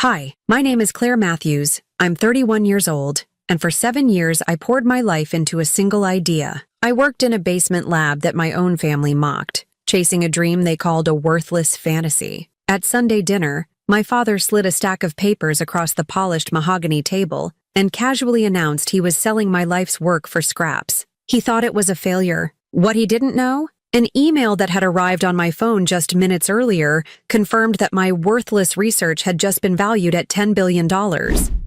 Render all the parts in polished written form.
Hi, my name is Claire Matthews. I'm 31 years old, and for 7 years I poured my life into a single idea. I worked in a basement lab that my own family mocked, chasing a dream they called a worthless fantasy. At Sunday dinner, my father slid a stack of papers across the polished mahogany table and casually announced he was selling my life's work for scraps. He thought it was a failure. What he didn't know? An email that had arrived on my phone just minutes earlier confirmed that my worthless research had just been valued at $10 billion.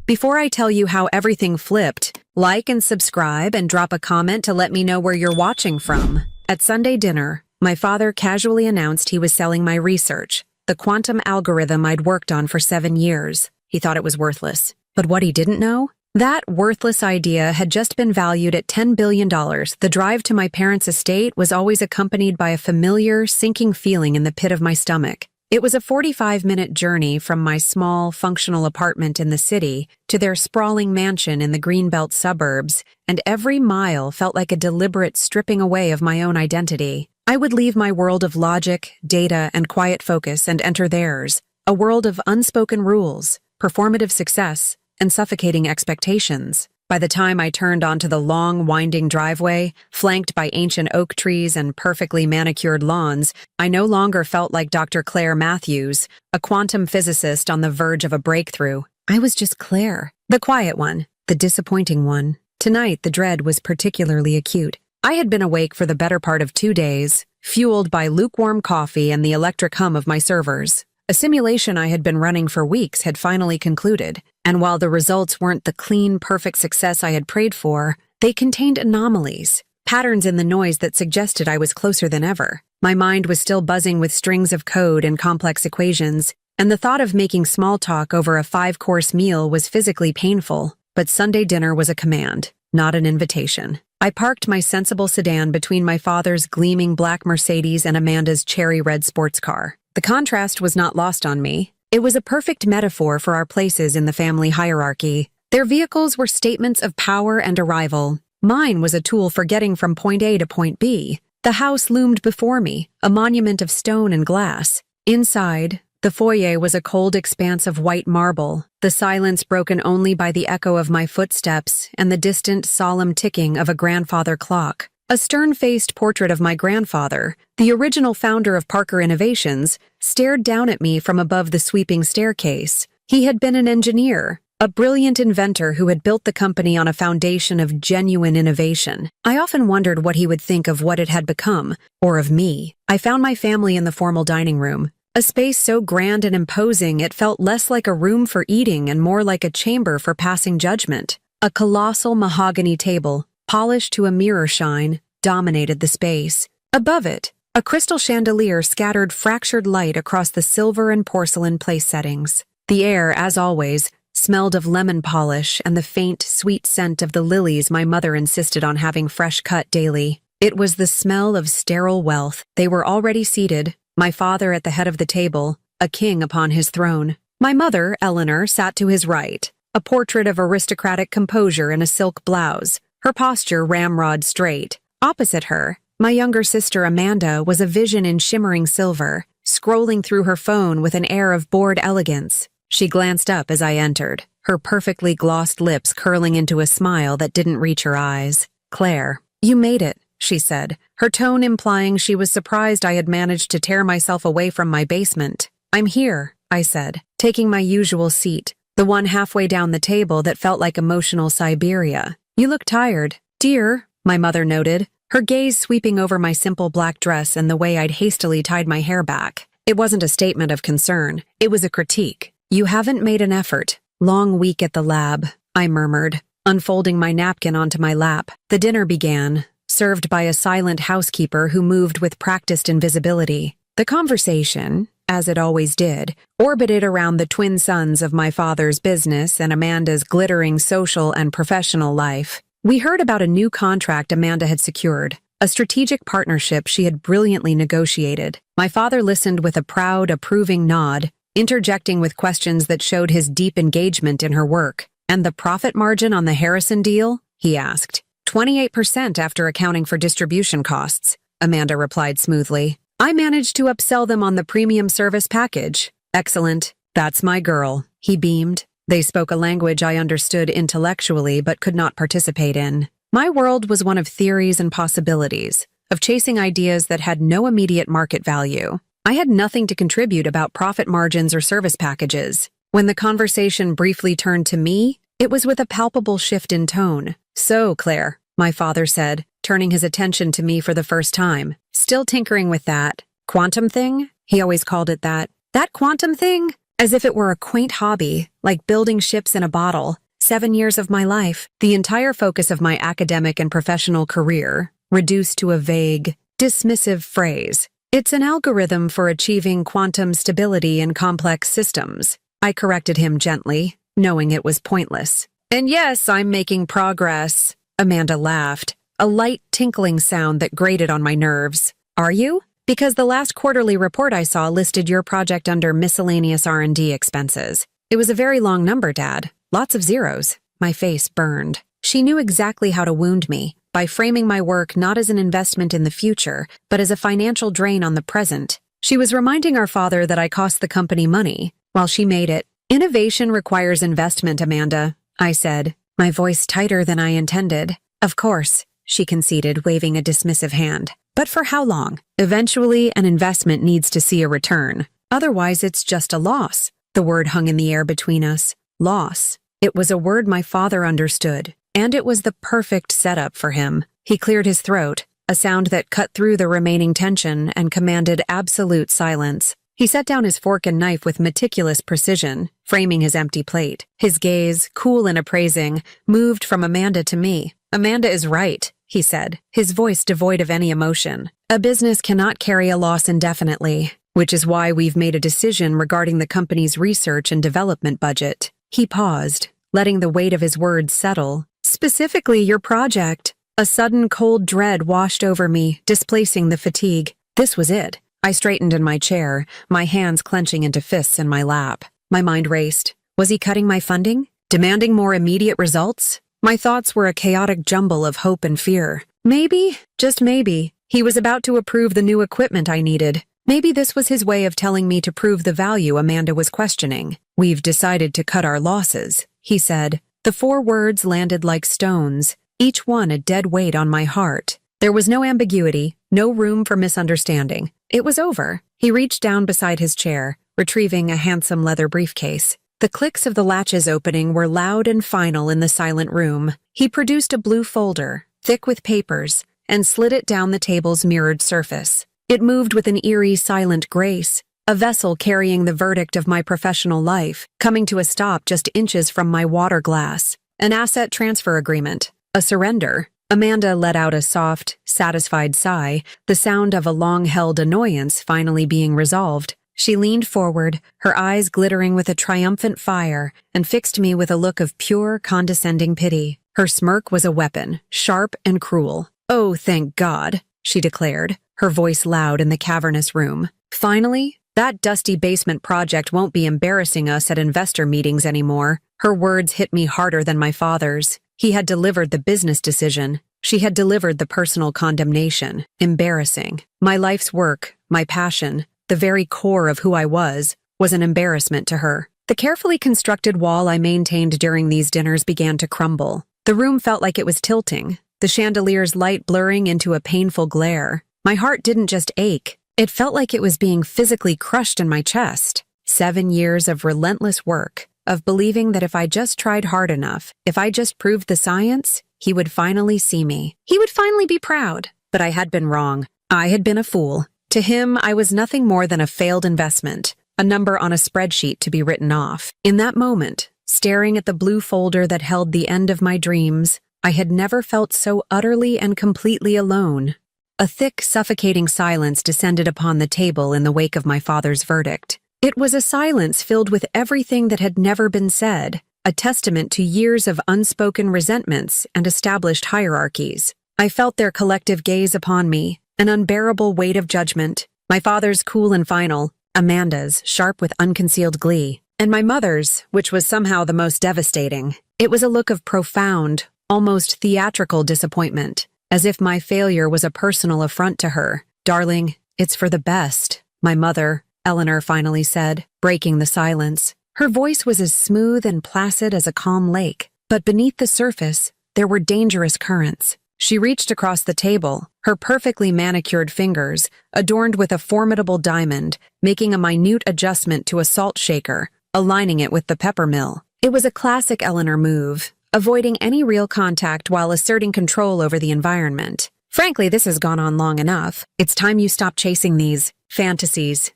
Before I tell you how everything flipped, like and subscribe and drop a comment to let me know where you're watching from. At Sunday dinner, my father casually announced he was selling my research, the quantum algorithm I'd worked on for 7 years. He thought it was worthless. But what he didn't know? That worthless idea had just been valued at $10 billion. The drive to my parents' estate was always accompanied by a familiar, sinking feeling in the pit of my stomach. It was a 45-minute journey from my small, functional apartment in the city to their sprawling mansion in the Greenbelt suburbs, and every mile felt like a deliberate stripping away of my own identity. I would leave my world of logic, data, and quiet focus and enter theirs, a world of unspoken rules, performative success, and suffocating expectations. By the time I turned onto the long, winding driveway, flanked by ancient oak trees and perfectly manicured lawns, I no longer felt like Dr. Claire Matthews, a quantum physicist on the verge of a breakthrough. I was just Claire, the quiet one, the disappointing one. Tonight, the dread was particularly acute. I had been awake for the better part of 2 days, fueled by lukewarm coffee and the electric hum of my servers. A simulation I had been running for weeks had finally concluded, and while the results weren't the clean, perfect success I had prayed for, they contained anomalies, patterns in the noise that suggested I was closer than ever. My mind was still buzzing with strings of code and complex equations, and the thought of making small talk over a 5-course meal was physically painful, but Sunday dinner was a command, not an invitation. I parked my sensible sedan between my father's gleaming black Mercedes and Amanda's cherry red sports car. The contrast was not lost on me. It was a perfect metaphor for our places in the family hierarchy. Their vehicles were statements of power and arrival. Mine was a tool for getting from point A to point B. The house loomed before me, a monument of stone and glass. Inside, the foyer was a cold expanse of white marble, the silence broken only by the echo of my footsteps and the distant, solemn ticking of a grandfather clock. A stern-faced portrait of my grandfather, the original founder of Parker Innovations, stared down at me from above the sweeping staircase. He had been an engineer, a brilliant inventor who had built the company on a foundation of genuine innovation. I often wondered what he would think of what it had become, or of me. I found my family in the formal dining room, a space so grand and imposing it felt less like a room for eating and more like a chamber for passing judgment. A colossal mahogany table, polished to a mirror shine, dominated the space. Above it, a crystal chandelier scattered fractured light across the silver and porcelain place settings. The air, as always, smelled of lemon polish and the faint, sweet scent of the lilies my mother insisted on having fresh cut daily. It was the smell of sterile wealth. They were already seated, my father at the head of the table, a king upon his throne. My mother, Eleanor, sat to his right, a portrait of aristocratic composure in a silk blouse, her posture ramrod straight. Opposite her, my younger sister Amanda was a vision in shimmering silver, scrolling through her phone with an air of bored elegance. She glanced up as I entered, her perfectly glossed lips curling into a smile that didn't reach her eyes. "Claire, you made it," she said, her tone implying she was surprised I had managed to tear myself away from my basement. "I'm here," I said, taking my usual seat, the one halfway down the table that felt like emotional Siberia. "You look tired." "Dear," my mother noted, her gaze sweeping over my simple black dress and the way I'd hastily tied my hair back. It wasn't a statement of concern. It was a critique. "You haven't made an effort. Long week at the lab," I murmured, unfolding my napkin onto my lap. The dinner began, served by a silent housekeeper who moved with practiced invisibility. The conversation, as it always did, orbited around the twin sons of my father's business and Amanda's glittering social and professional life. We heard about a new contract Amanda had secured, a strategic partnership she had brilliantly negotiated. My father listened with a proud, approving nod, interjecting with questions that showed his deep engagement in her work. "And the profit margin on the Harrison deal?" he asked. 28% after accounting for distribution costs," Amanda replied smoothly. "I managed to upsell them on the premium service package." "Excellent. That's my girl." He beamed. They spoke a language I understood intellectually but could not participate in. My world was one of theories and possibilities, of chasing ideas that had no immediate market value. I had nothing to contribute about profit margins or service packages. When the conversation briefly turned to me, it was with a palpable shift in tone. "So, Claire," my father said, turning his attention to me for the first time. "Still tinkering with that quantum thing?" He always called it that. "That quantum thing?" As if it were a quaint hobby, like building ships in a bottle. 7 years of my life, the entire focus of my academic and professional career, reduced to a vague, dismissive phrase. "It's an algorithm for achieving quantum stability in complex systems." I corrected him gently, knowing it was pointless. "And yes, I'm making progress." Amanda laughed, a light tinkling sound that grated on my nerves. "Are you? Because the last quarterly report I saw listed your project under miscellaneous R&D expenses. It was a very long number, Dad. Lots of zeros." My face burned. She knew exactly how to wound me, by framing my work not as an investment in the future, but as a financial drain on the present. She was reminding our father that I cost the company money, while she made it. "Innovation requires investment, Amanda," I said, my voice tighter than I intended. "Of course," she conceded, waving a dismissive hand. "But for how long? Eventually, an investment needs to see a return. Otherwise, it's just a loss." The word hung in the air between us. Loss. It was a word my father understood, and it was the perfect setup for him. He cleared his throat, a sound that cut through the remaining tension and commanded absolute silence. He set down his fork and knife with meticulous precision, framing his empty plate. His gaze, cool and appraising, moved from Amanda to me. "Amanda is right," he said, his voice devoid of any emotion. "A business cannot carry a loss indefinitely, which is why we've made a decision regarding the company's research and development budget." He paused, letting the weight of his words settle. "Specifically, your project." A sudden cold dread washed over me, displacing the fatigue. This was it. I straightened in my chair, my hands clenching into fists in my lap. My mind raced. Was he cutting my funding? Demanding more immediate results? My thoughts were a chaotic jumble of hope and fear. Maybe, just maybe, he was about to approve the new equipment I needed. Maybe this was his way of telling me to prove the value Amanda was questioning. "We've decided to cut our losses," he said. The 4 words landed like stones, each one a dead weight on my heart. There was no ambiguity, no room for misunderstanding. It was over. He reached down beside his chair, retrieving a handsome leather briefcase. The clicks of the latches opening were loud and final in the silent room. He produced a blue folder, thick with papers, and slid it down the table's mirrored surface. It moved with an eerie, silent grace, a vessel carrying the verdict of my professional life, coming to a stop just inches from my water glass. An asset transfer agreement. A surrender. Amanda let out a soft, satisfied sigh, the sound of a long-held annoyance finally being resolved. She leaned forward, her eyes glittering with a triumphant fire, and fixed me with a look of pure, condescending pity. Her smirk was a weapon, sharp and cruel. "Oh, thank God," she declared, her voice loud in the cavernous room. "Finally, that dusty basement project won't be embarrassing us at investor meetings anymore." Her words hit me harder than my father's. He had delivered the business decision. She had delivered the personal condemnation. Embarrassing. My life's work, my passion, the very core of who I was an embarrassment to her. The carefully constructed wall I maintained during these dinners began to crumble. The room felt like it was tilting, the chandelier's light blurring into a painful glare. My heart didn't just ache. It felt like it was being physically crushed in my chest. 7 years of relentless work, of believing that if I just tried hard enough, if I just proved the science, he would finally see me. He would finally be proud. But I had been wrong. I had been a fool. To him, I was nothing more than a failed investment, a number on a spreadsheet to be written off. In that moment, staring at the blue folder that held the end of my dreams, I had never felt so utterly and completely alone. A thick, suffocating silence descended upon the table in the wake of my father's verdict. It was a silence filled with everything that had never been said, a testament to years of unspoken resentments and established hierarchies. I felt their collective gaze upon me, an unbearable weight of judgment. My father's cool and final, Amanda's sharp with unconcealed glee, and my mother's, which was somehow the most devastating. It was a look of profound, almost theatrical disappointment, as if my failure was a personal affront to her. "Darling, it's for the best," my mother, Eleanor, finally said, breaking the silence. Her voice was as smooth and placid as a calm lake, but beneath the surface, there were dangerous currents. She reached across the table, her perfectly manicured fingers, adorned with a formidable diamond, making a minute adjustment to a salt shaker, aligning it with the pepper mill. It was a classic Eleanor move, avoiding any real contact while asserting control over the environment. Frankly, this has gone on long enough. It's time you stop chasing these fantasies.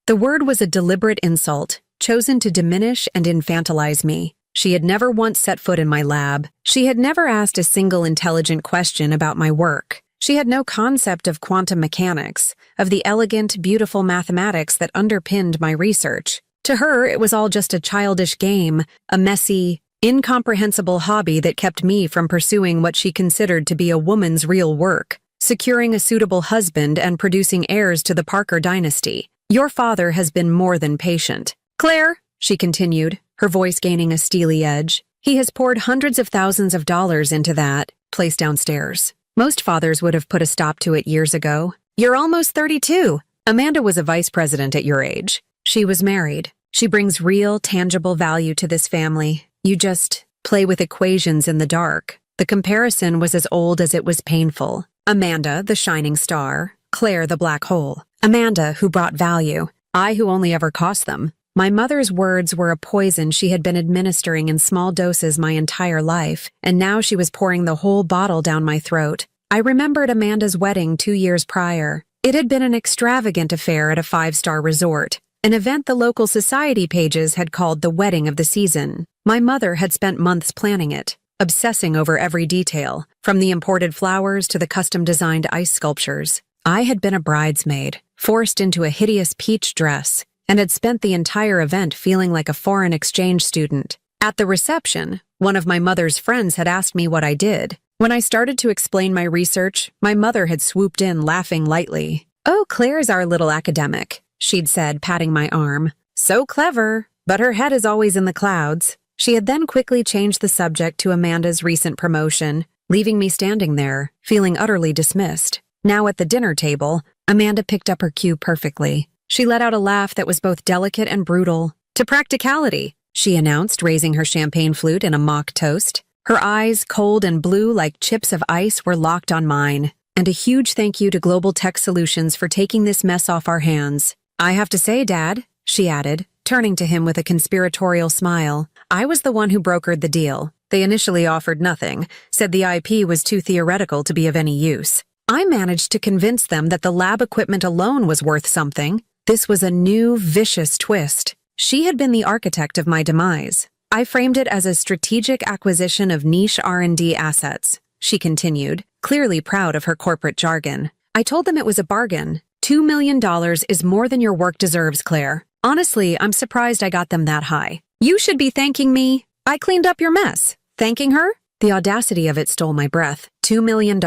The word was a deliberate insult, chosen to diminish and infantilize me. She had never once set foot in my lab. She had never asked a single intelligent question about my work. She had no concept of quantum mechanics, of the elegant, beautiful mathematics that underpinned my research. To her, it was all just a childish game, a messy, incomprehensible hobby that kept me from pursuing what she considered to be a woman's real work, securing a suitable husband and producing heirs to the Parker dynasty. Your father has been more than patient. Claire, she continued, her voice gaining a steely edge, he has poured hundreds of thousands of dollars into that place downstairs. Most fathers would have put a stop to it years ago. You're almost 32. Amanda was a vice president at your age. She was married. She brings real, tangible value to this family. You just play with equations in the dark. The comparison was as old as it was painful. Amanda, the shining star. Claire, the black hole. Amanda, who brought value. I, who only ever cost them. My mother's words were a poison she had been administering in small doses my entire life, and now she was pouring the whole bottle down my throat. I remembered Amanda's wedding 2 years prior. It had been an extravagant affair at a 5-star resort, an event the local society pages had called the wedding of the season. My mother had spent months planning it, obsessing over every detail, from the imported flowers to the custom-designed ice sculptures. I had been a bridesmaid, forced into a hideous peach dress, and had spent the entire event feeling like a foreign exchange student. At the reception, one of my mother's friends had asked me what I did. When I started to explain my research, my mother had swooped in, laughing lightly. "Oh, Claire's our little academic," she'd said, patting my arm. "So clever, but her head is always in the clouds." She had then quickly changed the subject to Amanda's recent promotion, leaving me standing there, feeling utterly dismissed. Now at the dinner table, Amanda picked up her cue perfectly. She let out a laugh that was both delicate and brutal. "To practicality," she announced, raising her champagne flute in a mock toast. Her eyes, cold and blue like chips of ice, were locked on mine. "And a huge thank you to Global Tech Solutions for taking this mess off our hands. I have to say, Dad," she added, turning to him with a conspiratorial smile, "I was the one who brokered the deal. They initially offered nothing, said the IP was too theoretical to be of any use. I managed to convince them that the lab equipment alone was worth something. This was a new, vicious twist. She had been the architect of my demise. I framed it as a strategic acquisition of niche R&D assets," she continued, clearly proud of her corporate jargon. "I told them it was a bargain. $2 million is more than your work deserves, Claire. Honestly, I'm surprised I got them that high. You should be thanking me. I cleaned up your mess." Thanking her? The audacity of it stole my breath. $2 million.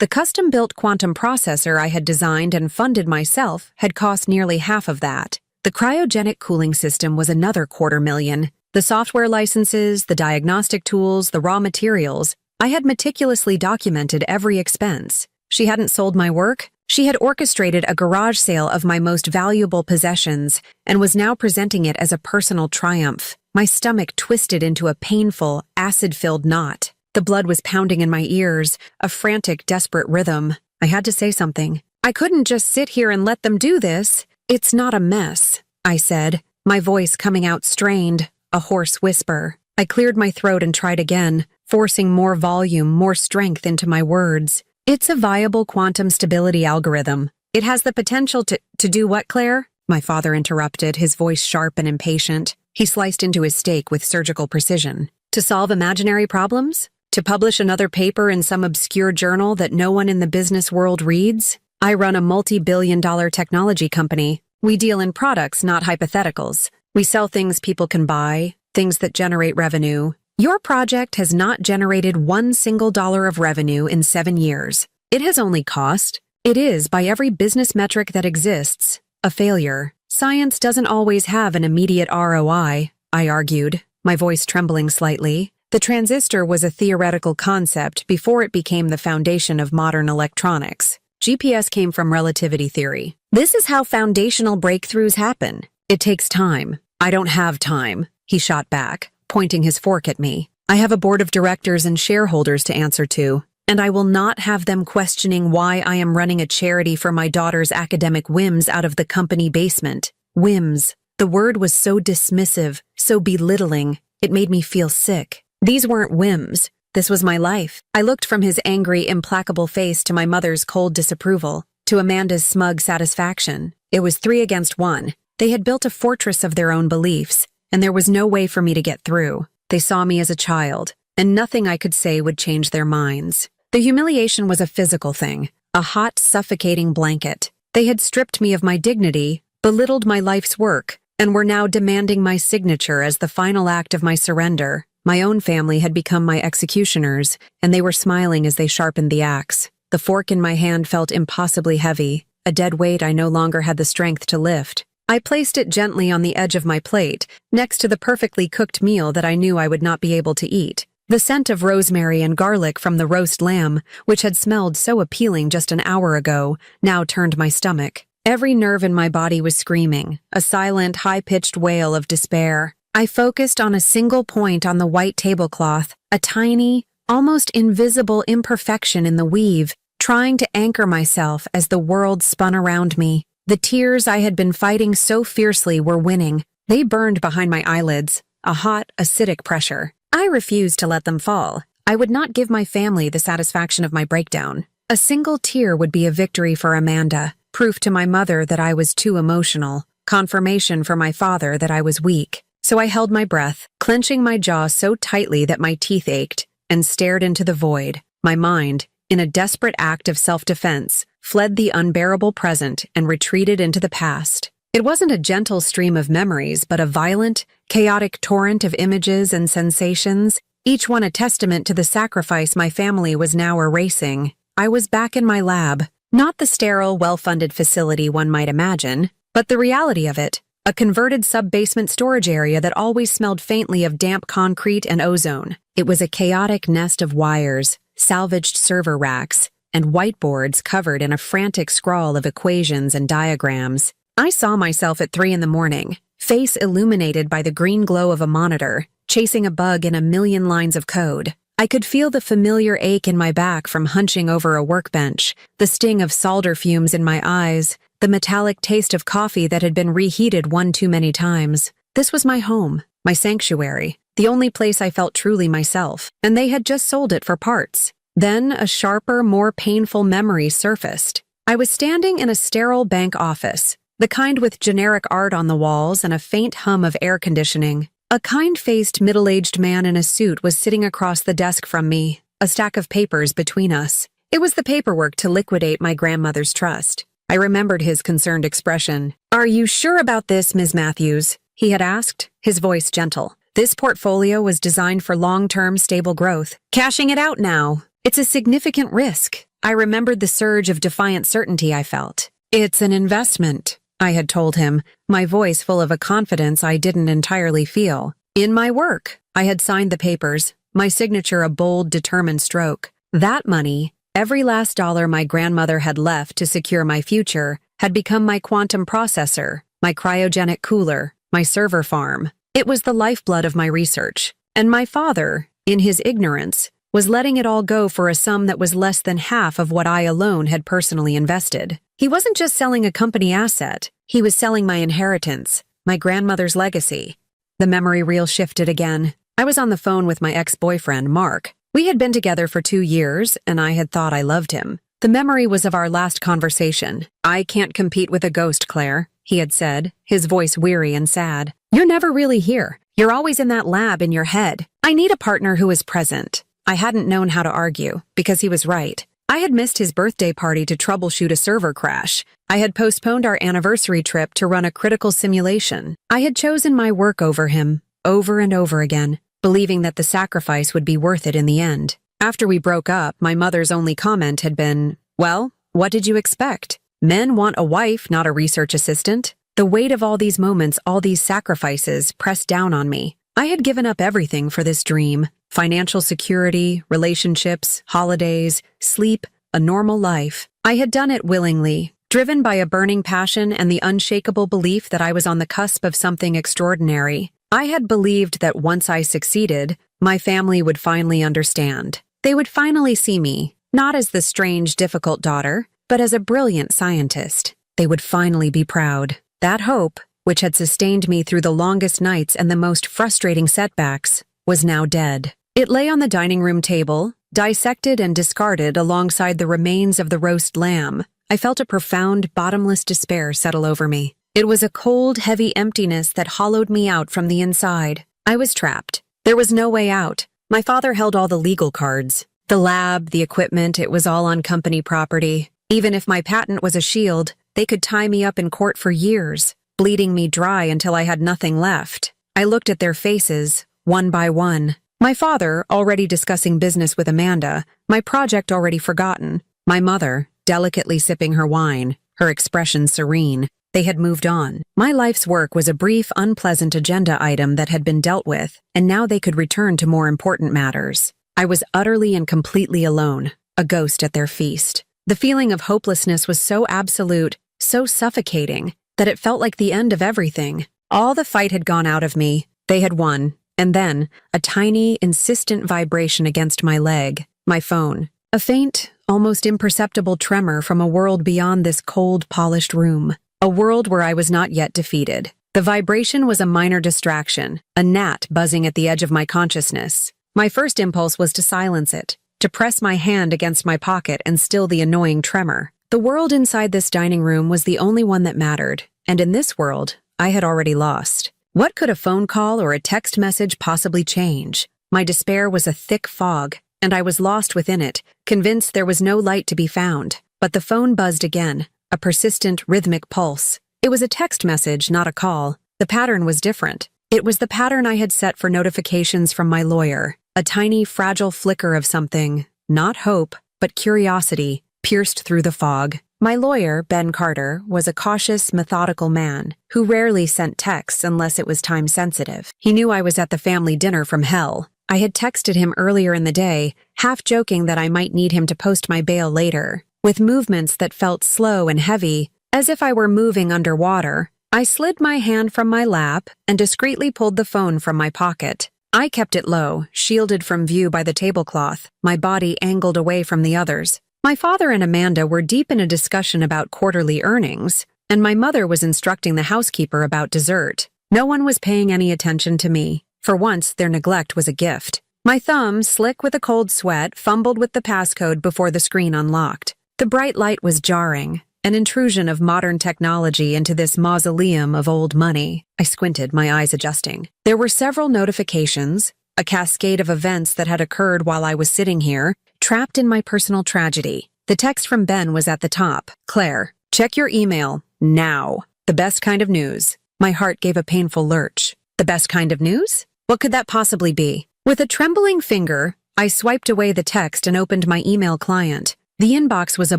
The custom-built quantum processor I had designed and funded myself had cost nearly half of that. The cryogenic cooling system was another $250,000. The software licenses, the diagnostic tools, the raw materials. I had meticulously documented every expense. She hadn't sold my work. She had orchestrated a garage sale of my most valuable possessions and was now presenting it as a personal triumph. My stomach twisted into a painful, acid-filled knot. The blood was pounding in my ears, a frantic, desperate rhythm. I had to say something. "I couldn't just sit here and let them do this. It's not a mess," I said, my voice coming out strained, a hoarse whisper. I cleared my throat and tried again, forcing more volume, more strength into my words. "It's a viable quantum stability algorithm. It has the potential to do what, Claire?" My father interrupted, his voice sharp and impatient. He sliced into his steak with surgical precision. "To solve imaginary problems? To publish another paper in some obscure journal that no one in the business world reads? I run a multi-billion-dollar technology company. We deal in products, not hypotheticals. We sell things people can buy, things that generate revenue. Your project has not generated $1 single of revenue in 7 years. It has only cost. It is, by every business metric that exists, a failure. Science doesn't always have an immediate ROI," I argued, my voice trembling slightly. The transistor was a theoretical concept before it became the foundation of modern electronics. GPS came from relativity theory. This is how foundational breakthroughs happen. It takes time. "I don't have time," he shot back, pointing his fork at me. "I have a board of directors and shareholders to answer to, and I will not have them questioning why I am running a charity for my daughter's academic whims out of the company basement." Whims. The word was so dismissive, so belittling, it made me feel sick. These weren't whims. This was my life. I looked from his angry, implacable face to my mother's cold disapproval, to Amanda's smug satisfaction. It was 3 against 1. They had built a fortress of their own beliefs, and there was no way for me to get through. They saw me as a child, and nothing I could say would change their minds. The humiliation was a physical thing, a hot, suffocating blanket. They had stripped me of my dignity, belittled my life's work, and were now demanding my signature as the final act of my surrender. My own family had become my executioners, and they were smiling as they sharpened the axe. The fork in my hand felt impossibly heavy, a dead weight I no longer had the strength to lift. I placed it gently on the edge of my plate, next to the perfectly cooked meal that I knew I would not be able to eat. The scent of rosemary and garlic from the roast lamb, which had smelled so appealing just an hour ago, now turned my stomach. Every nerve in my body was screaming, a silent, high-pitched wail of despair. I focused on a single point on the white tablecloth, a tiny, almost invisible imperfection in the weave, trying to anchor myself as the world spun around me. The tears I had been fighting so fiercely were winning. They burned behind my eyelids, a hot, acidic pressure. I refused to let them fall. I would not give my family the satisfaction of my breakdown. A single tear would be a victory for Amanda, proof to my mother that I was too emotional, confirmation for my father that I was weak. So I held my breath, clenching my jaw so tightly that my teeth ached, and stared into the void. My mind, in a desperate act of self-defense, fled the unbearable present and retreated into the past. It wasn't a gentle stream of memories, but a violent, chaotic torrent of images and sensations, each one a testament to the sacrifice my family was now erasing. I was back in my lab, not the sterile, well-funded facility one might imagine, but the reality of it. A converted sub-basement storage area that always smelled faintly of damp concrete and ozone. It was a chaotic nest of wires, salvaged server racks, and whiteboards covered in a frantic scrawl of equations and diagrams. I saw myself at 3 a.m, face illuminated by the green glow of a monitor, chasing a bug in a million lines of code. I could feel the familiar ache in my back from hunching over a workbench, the sting of solder fumes in my eyes, the metallic taste of coffee that had been reheated one too many times. This was my home, my sanctuary, the only place I felt truly myself, and they had just sold it for parts. Then a sharper, more painful memory surfaced. I was standing in a sterile bank office, the kind with generic art on the walls and a faint hum of air conditioning. A kind-faced, middle-aged man in a suit was sitting across the desk from me, a stack of papers between us. It was the paperwork to liquidate my grandmother's trust. I remembered his concerned expression. "Are you sure about this, Ms. Matthews?" he had asked, his voice gentle. "This portfolio was designed for long-term stable growth. Cashing it out now. It's a significant risk." I remembered the surge of defiant certainty I felt. "It's an investment," I had told him, my voice full of a confidence I didn't entirely feel. "In my work." I had signed the papers, my signature a bold, determined stroke. That money, every last dollar my grandmother had left to secure my future, had become my quantum processor, my cryogenic cooler, my server farm. It was the lifeblood of my research. And my father, in his ignorance, was letting it all go for a sum that was less than half of what I alone had personally invested. He wasn't just selling a company asset, he was selling my inheritance, my grandmother's legacy. The memory reel shifted again. I was on the phone with my ex-boyfriend, Mark. We had been together for 2 years, and I had thought I loved him. The memory was of our last conversation. "I can't compete with a ghost, Claire," he had said, his voice weary and sad. "You're never really here. You're always in that lab in your head. I need a partner who is present." I hadn't known how to argue, because he was right. I had missed his birthday party to troubleshoot a server crash. I had postponed our anniversary trip to run a critical simulation. I had chosen my work over him, over and over again, believing that the sacrifice would be worth it in the end. After we broke up, my mother's only comment had been, "Well, what did you expect? Men want a wife, not a research assistant." The weight of all these moments, all these sacrifices, pressed down on me. I had given up everything for this dream. Financial security, relationships, holidays, sleep, a normal life. I had done it willingly, driven by a burning passion and the unshakable belief that I was on the cusp of something extraordinary. I had believed that once I succeeded, my family would finally understand. They would finally see me, not as the strange, difficult daughter, but as a brilliant scientist. They would finally be proud. That hope, which had sustained me through the longest nights and the most frustrating setbacks, was now dead. It lay on the dining room table, dissected and discarded alongside the remains of the roast lamb. I felt a profound, bottomless despair settle over me. It was a cold, heavy emptiness that hollowed me out from the inside. I was trapped. There was no way out. My father held all the legal cards. The lab, the equipment, it was all on company property. Even if my patent was a shield, they could tie me up in court for years, bleeding me dry until I had nothing left. I looked at their faces, one by one. My father, already discussing business with Amanda, my project already forgotten. My mother, delicately sipping her wine, her expression serene. They had moved on. My life's work was a brief, unpleasant agenda item that had been dealt with, and now they could return to more important matters. I was utterly and completely alone, a ghost at their feast. The feeling of hopelessness was so absolute, so suffocating, that it felt like the end of everything. All the fight had gone out of me. They had won. And then, a tiny, insistent vibration against my leg, my phone. A faint, almost imperceptible tremor from a world beyond this cold, polished room. A world where I was not yet defeated. The vibration was a minor distraction, a gnat buzzing at the edge of my consciousness. My first impulse was to silence it, to press my hand against my pocket and still the annoying tremor. The world inside this dining room was the only one that mattered, and in this world, I had already lost. What could a phone call or a text message possibly change? My despair was a thick fog, and I was lost within it, convinced there was no light to be found. But the phone buzzed again, a persistent, rhythmic pulse. It was a text message, not a call. The pattern was different. It was the pattern I had set for notifications from my lawyer. A tiny, fragile flicker of something, not hope, but curiosity, pierced through the fog. My lawyer, Ben Carter, was a cautious, methodical man who rarely sent texts unless it was time-sensitive. He knew I was at the family dinner from hell. I had texted him earlier in the day, half joking that I might need him to post my bail later. With movements that felt slow and heavy, as if I were moving underwater, I slid my hand from my lap and discreetly pulled the phone from my pocket. I kept it low, shielded from view by the tablecloth, my body angled away from the others. My father and Amanda were deep in a discussion about quarterly earnings, and my mother was instructing the housekeeper about dessert. No one was paying any attention to me. For once, their neglect was a gift. My thumb, slick with a cold sweat, fumbled with the passcode before the screen unlocked. The bright light was jarring, an intrusion of modern technology into this mausoleum of old money. I squinted, my eyes adjusting. There were several notifications, a cascade of events that had occurred while I was sitting here, trapped in my personal tragedy. The text from Ben was at the top. Claire, check your email, now. The best kind of news. My heart gave a painful lurch. The best kind of news? What could that possibly be? With a trembling finger, I swiped away the text and opened my email client. The inbox was a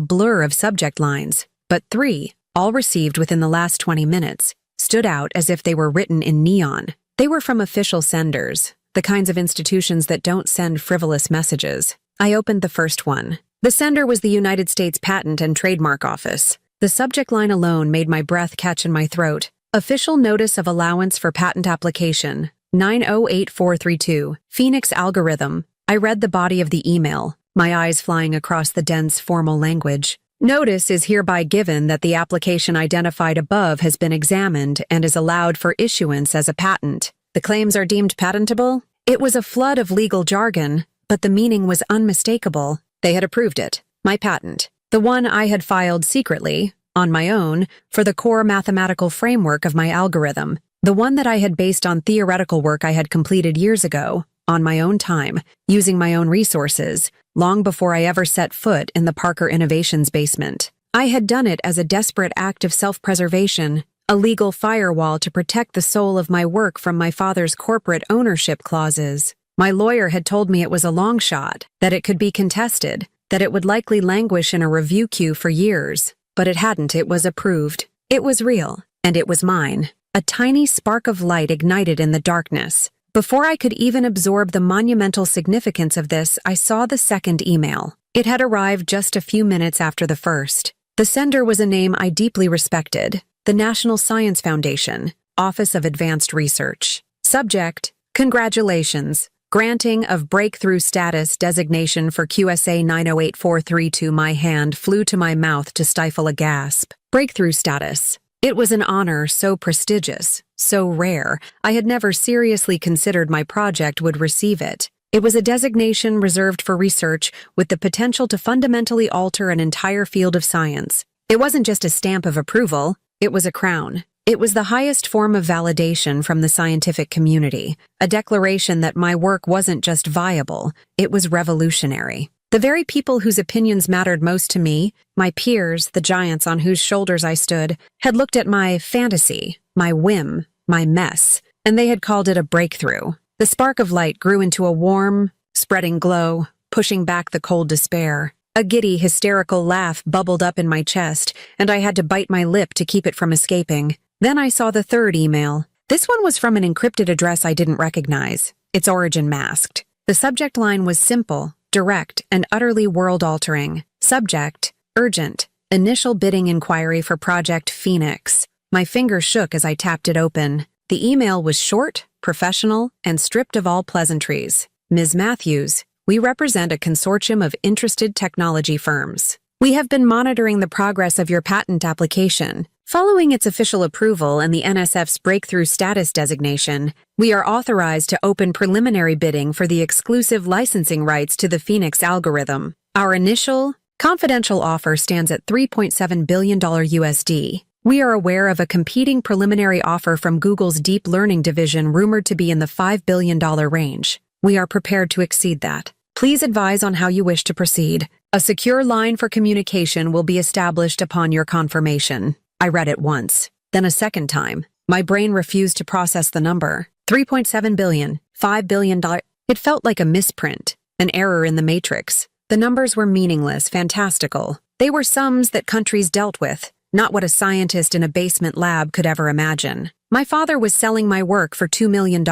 blur of subject lines, but 3, all received within the last 20 minutes, stood out as if they were written in neon. They were from official senders, the kinds of institutions that don't send frivolous messages. I opened the first one. The sender was the United States Patent and Trademark Office. The subject line alone made my breath catch in my throat. Official Notice of Allowance for Patent Application, 908432, Phoenix Algorithm. I read the body of the email, my eyes flying across the dense formal language. Notice is hereby given that the application identified above has been examined and is allowed for issuance as a patent. The claims are deemed patentable? It was a flood of legal jargon, but the meaning was unmistakable. They had approved it. My patent. The one I had filed secretly, on my own, for the core mathematical framework of my algorithm. The one that I had based on theoretical work I had completed years ago, on my own time, using my own resources, long before I ever set foot in the Parker Innovations basement. I had done it as a desperate act of self-preservation, a legal firewall to protect the soul of my work from my father's corporate ownership clauses. My lawyer had told me it was a long shot, that it could be contested, that it would likely languish in a review queue for years. But it hadn't, it was approved. It was real, and it was mine. A tiny spark of light ignited in the darkness. Before I could even absorb the monumental significance of this, I saw the second email. It had arrived just a few minutes after the first. The sender was a name I deeply respected, the National Science Foundation, Office of Advanced Research. Subject: Congratulations. Granting of breakthrough status designation for QSA 908432. My hand flew to my mouth to stifle a gasp. Breakthrough status. It was an honor so prestigious, so rare, I had never seriously considered my project would receive it. It was a designation reserved for research with the potential to fundamentally alter an entire field of science. It wasn't just a stamp of approval, it was a crown. It was the highest form of validation from the scientific community, a declaration that my work wasn't just viable, it was revolutionary. The very people whose opinions mattered most to me, my peers, the giants on whose shoulders I stood, had looked at my fantasy, my whim, my mess, and they had called it a breakthrough. The spark of light grew into a warm, spreading glow, pushing back the cold despair. A giddy, hysterical laugh bubbled up in my chest, and I had to bite my lip to keep it from escaping. Then I saw the third email. This one was from an encrypted address I didn't recognize, its origin masked. The subject line was simple, direct, and utterly world-altering. Subject: Urgent. Initial bidding inquiry for Project Phoenix. My fingers shook as I tapped it open. The email was short, professional, and stripped of all pleasantries. Ms. Matthews, we represent a consortium of interested technology firms. We have been monitoring the progress of your patent application. Following its official approval and the NSF's breakthrough status designation, we are authorized to open preliminary bidding for the exclusive licensing rights to the Phoenix algorithm. Our initial, confidential offer stands at $3.7 billion USD. We are aware of a competing preliminary offer from Google's deep learning division rumored to be in the $5 billion range. We are prepared to exceed that. Please advise on how you wish to proceed. A secure line for communication will be established upon your confirmation. I read it once, then a second time. My brain refused to process the number. 3.7 billion, $5 billion. It felt like a misprint, an error in the matrix. The numbers were meaningless, fantastical. They were sums that countries dealt with, not what a scientist in a basement lab could ever imagine. My father was selling my work for $2 million,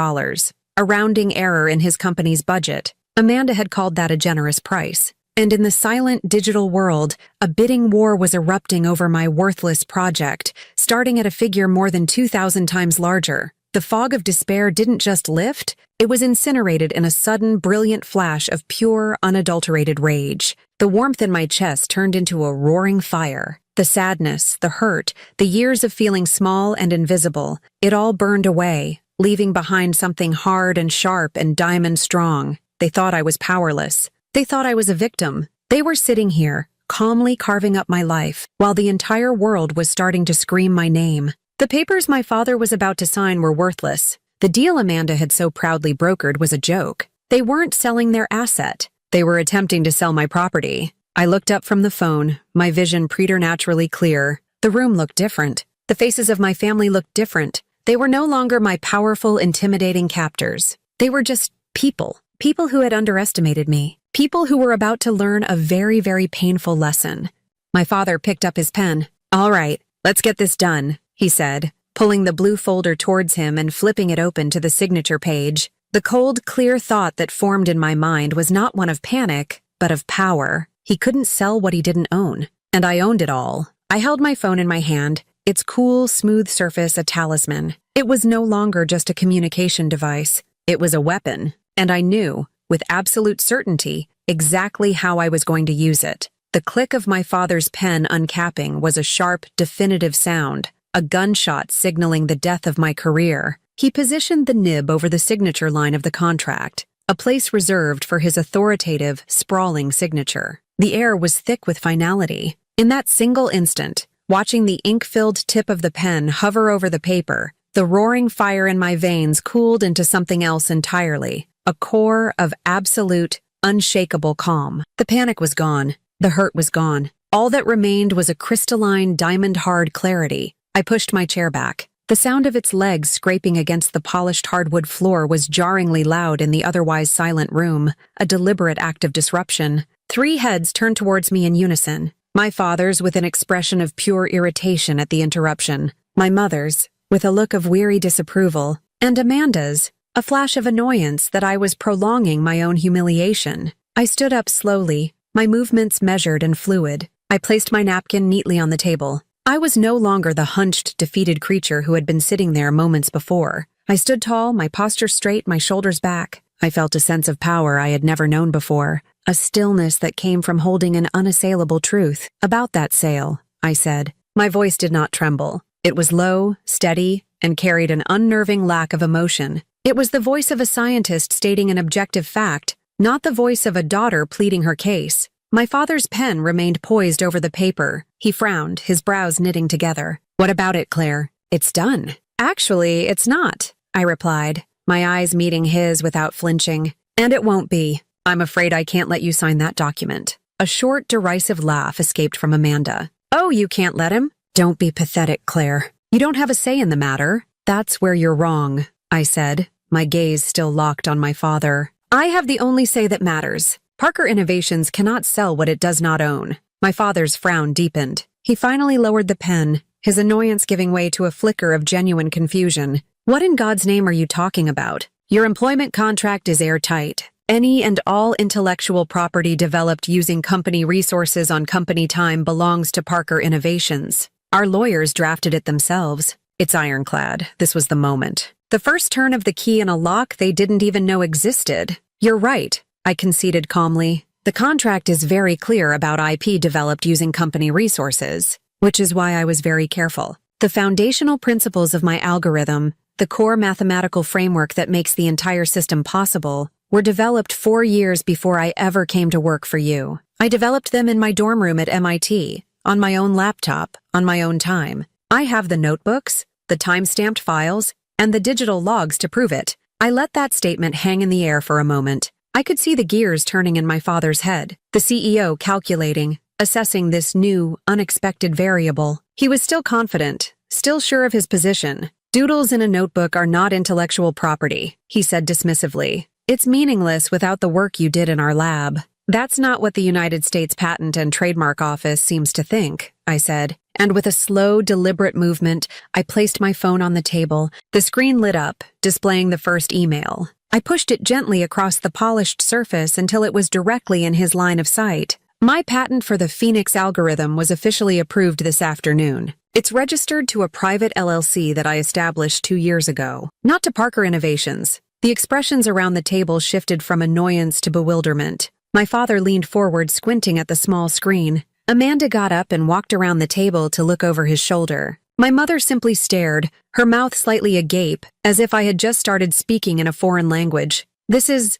a rounding error in his company's budget. Amanda had called that a generous price. And in the silent digital world, a bidding war was erupting over my worthless project, starting at a figure more than 2,000 times larger. The fog of despair didn't just lift, it was incinerated in a sudden, brilliant flash of pure, unadulterated rage. The warmth in my chest turned into a roaring fire. The sadness, the hurt, the years of feeling small and invisible, it all burned away, leaving behind something hard and sharp and diamond strong. They thought I was powerless. They thought I was a victim. They were sitting here, calmly carving up my life, while the entire world was starting to scream my name. The papers my father was about to sign were worthless. The deal Amanda had so proudly brokered was a joke. They weren't selling their asset. They were attempting to sell my property. I looked up from the phone, my vision preternaturally clear. The room looked different. The faces of my family looked different. They were no longer my powerful, intimidating captors. They were just people. People who had underestimated me. People who were about to learn a very, very painful lesson. My father picked up his pen. "All right, let's get this done," he said, pulling the blue folder towards him and flipping it open to the signature page. The cold, clear thought that formed in my mind was not one of panic, but of power. He couldn't sell what he didn't own, and I owned it all. I held my phone in my hand, its cool, smooth surface a talisman. It was no longer just a communication device. It was a weapon, and I knew, with absolute certainty, exactly how I was going to use it. The click of my father's pen uncapping was a sharp, definitive sound, a gunshot signaling the death of my career. He positioned the nib over the signature line of the contract, a place reserved for his authoritative, sprawling signature. The air was thick with finality. In that single instant, watching the ink-filled tip of the pen hover over the paper, the roaring fire in my veins cooled into something else entirely, a core of absolute, unshakable calm. The panic was gone. The hurt was gone. All that remained was a crystalline, diamond-hard clarity. I pushed my chair back. The sound of its legs scraping against the polished hardwood floor was jarringly loud in the otherwise silent room, a deliberate act of disruption. 3 heads turned towards me in unison. My father's with an expression of pure irritation at the interruption. My mother's, with a look of weary disapproval. And Amanda's, a flash of annoyance that I was prolonging my own humiliation. I stood up slowly, my movements measured and fluid. I placed my napkin neatly on the table. I was no longer the hunched, defeated creature who had been sitting there moments before. I stood tall, my posture straight, my shoulders back. I felt a sense of power I had never known before, a stillness that came from holding an unassailable truth. About that sale, I said. My voice did not tremble. It was low, steady, and carried an unnerving lack of emotion. It was the voice of a scientist stating an objective fact, not the voice of a daughter pleading her case. My father's pen remained poised over the paper. He frowned, his brows knitting together. What about it, Claire? It's done. Actually, it's not, I replied, my eyes meeting his without flinching. And it won't be. I'm afraid I can't let you sign that document. A short, derisive laugh escaped from Amanda. Oh, you can't let him? Don't be pathetic, Claire. You don't have a say in the matter. That's where you're wrong, I said, my gaze still locked on my father. I have the only say that matters. Parker Innovations cannot sell what it does not own. My father's frown deepened. He finally lowered the pen, his annoyance giving way to a flicker of genuine confusion. What in God's name are you talking about? Your employment contract is airtight. Any and all intellectual property developed using company resources on company time belongs to Parker Innovations. Our lawyers drafted it themselves. It's ironclad. This was the moment. The first turn of the key in a lock they didn't even know existed. You're right, I conceded calmly. The contract is very clear about IP developed using company resources, which is why I was very careful. The foundational principles of my algorithm, the core mathematical framework that makes the entire system possible, were developed 4 years before I ever came to work for you. I developed them in my dorm room at MIT, on my own laptop, on my own time. I have the notebooks, the time-stamped files, and the digital logs to prove it. I let that statement hang in the air for a moment. I could see the gears turning in my father's head, the CEO calculating, assessing this new, unexpected variable. He was still confident, still sure of his position. Doodles in a notebook are not intellectual property, he said dismissively. It's meaningless without the work you did in our lab. That's not what the United States Patent and Trademark Office seems to think, I said, and with a slow, deliberate movement, I placed my phone on the table. The screen lit up, displaying the first email. I pushed it gently across the polished surface until it was directly in his line of sight. My patent for the Phoenix algorithm was officially approved this afternoon. It's registered to a private LLC that I established 2 years ago, not to Parker Innovations. The expressions around the table shifted from annoyance to bewilderment. My father leaned forward, squinting at the small screen. Amanda got up and walked around the table to look over his shoulder. My mother simply stared, her mouth slightly agape, as if I had just started speaking in a foreign language. This is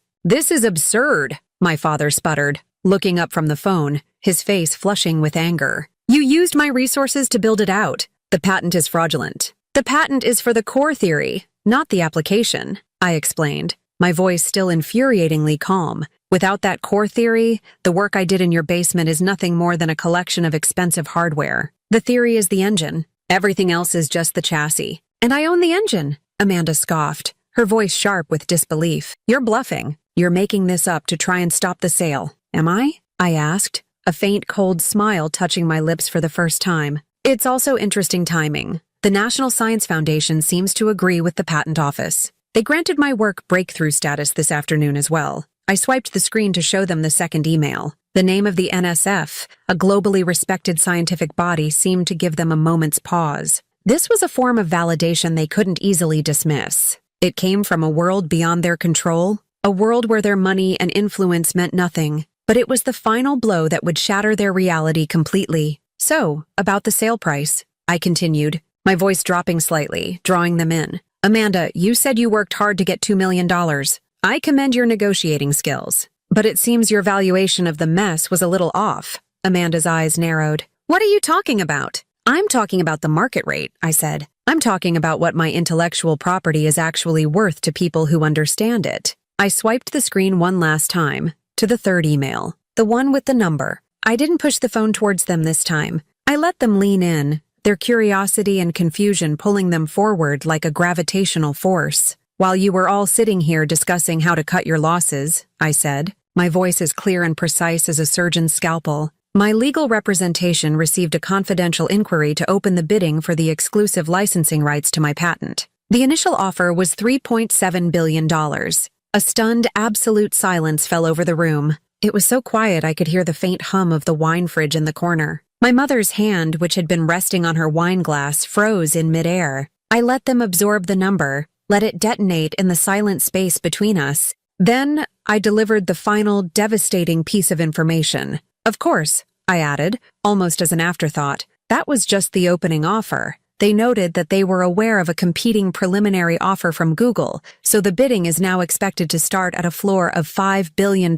absurd, my father sputtered, looking up from the phone, his face flushing with anger. You used my resources to build it out. The patent is fraudulent. The patent is for the core theory, not the application, I explained, my voice still infuriatingly calm. Without that core theory, the work I did in your basement is nothing more than a collection of expensive hardware. The theory is the engine. Everything else is just the chassis. And I own the engine, Amanda scoffed, her voice sharp with disbelief. You're bluffing. You're making this up to try and stop the sale. Am I? I asked, a faint cold smile touching my lips for the first time. It's also interesting timing. The National Science Foundation seems to agree with the Patent Office. They granted my work breakthrough status this afternoon as well. I swiped the screen to show them the second email. The name of the NSF, a globally respected scientific body, seemed to give them a moment's pause. This was a form of validation they couldn't easily dismiss. It came from a world beyond their control, a world where their money and influence meant nothing, but it was the final blow that would shatter their reality completely. So, about the sale price, I continued, my voice dropping slightly, drawing them in. Amanda, you said you worked hard to get $2 million. I commend your negotiating skills, but it seems your valuation of the mess was a little off. Amanda's eyes narrowed. What are you talking about? I'm talking about the market rate, I said. I'm talking about what my intellectual property is actually worth to people who understand it. I swiped the screen one last time, to the third email, the one with the number. I didn't push the phone towards them this time. I let them lean in, their curiosity and confusion pulling them forward like a gravitational force. While you were all sitting here discussing how to cut your losses, I said, my voice as clear and precise as a surgeon's scalpel, my legal representation received a confidential inquiry to open the bidding for the exclusive licensing rights to my patent. The initial offer was $3.7 billion. A stunned, absolute silence fell over the room. It was so quiet I could hear the faint hum of the wine fridge in the corner. My mother's hand, which had been resting on her wine glass, froze in midair. I let them absorb the number, let it detonate in the silent space between us. Then I delivered the final, devastating piece of information. Of course, I added, almost as an afterthought, that was just the opening offer. They noted that they were aware of a competing preliminary offer from Google, so the bidding is now expected to start at a floor of $5 billion.